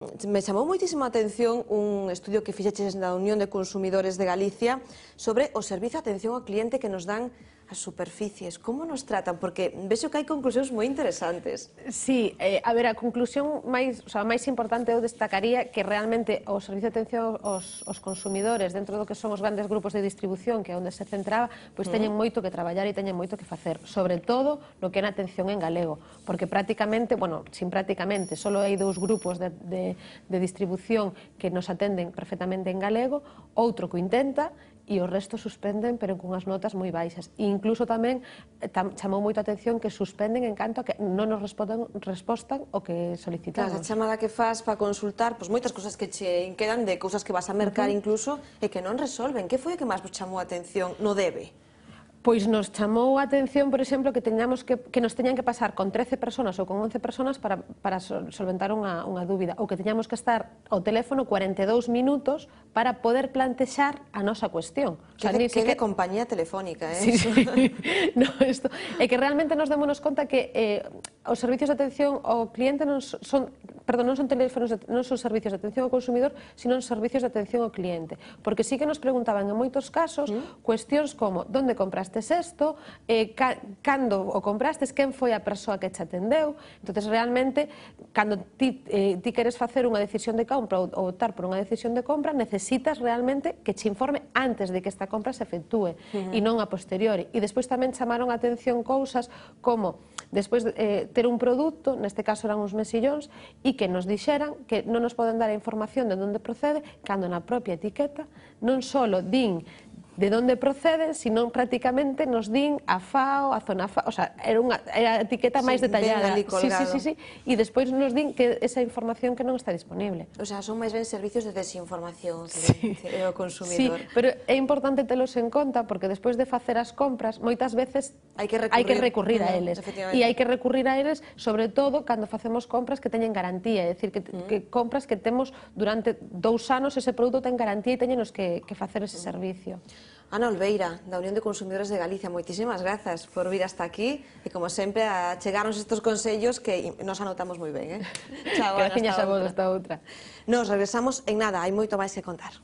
Me chamou moitísima atención un estudio que fixeches na Unión de Consumidores de Galicia sobre o servizo de atención ao cliente que nos dan as superficies. Como nos tratan? Porque vexo que hai conclusións moi interesantes. Sí, a ver, a conclusión máis importante eu destacaría que realmente o servicio de atención aos consumidores dentro do que son os grandes grupos de distribución, que é onde se centraba, pois teñen moito que traballar e teñen moito que facer, sobre todo no que é na atención en galego, porque prácticamente, solo hai dous grupos de distribución que nos atenden perfectamente en galego, outro que o intenta e o resto suspenden, pero con unhas notas moi baixas. E incluso tamén chamou moito a atención que suspenden en canto a que non nos respostan o que solicitamos. Claro, a chamada que faz para consultar, pois moitas cousas que che quedan de cousas que vas a mercar incluso e que non resolven. Que foi o que máis vos chamou a atención no debe? Pois nos chamou a atención, por exemplo, que nos teñan que pasar con 13 personas ou con 11 personas para solventar unha dúbida, ou que teñamos que estar ao teléfono 42 minutos para poder plantexar a nosa cuestión. Que de compañía telefónica, Sí. É que realmente nos démonos conta que os servicios de atención ao cliente non son servicios de atención ao consumidor, sino servicios de atención ao cliente, porque sí que nos preguntaban en moitos casos cuestións como: onde compraste isto, cando o comprastes, quen foi a persoa que te atendeu. Entonces, realmente, cando ti queres facer unha decisión de compra ou optar por unha decisión de compra, necesitas realmente que che informe antes de que esta compra se efectúe e non a posteriori. E despois tamén chamaron a atención cousas como despois ter un produto, neste caso eran uns mesillóns, e que nos dixeran que non nos poden dar a información de onde procede, cando na propia etiqueta non só din de onde proceden, sino prácticamente nos din a FAO, a zona FAO, o sea, era a etiqueta máis detallada. Sí, e despois nos din que esa información que non está disponible. O sea, son máis ben servicios de desinformación ao consumidor. Sí, pero é importante telos en conta porque despois de facer as compras, moitas veces hai que recurrir a eles. E hai que recurrir a eles, sobre todo, cando facemos compras que teñen garantía, é dicir, que compras que temos durante 2 anos, ese produto ten garantía e teñenos que facer ese servicio. Ana Olveira, da Unión de Consumidores de Galicia, moitísimas grazas por vir hasta aquí e, como sempre, a chegarnos estes consellos que nos anotamos moi ben. Chao, Ana, hasta outra. Nos regresamos en nada, hai moito máis que contar.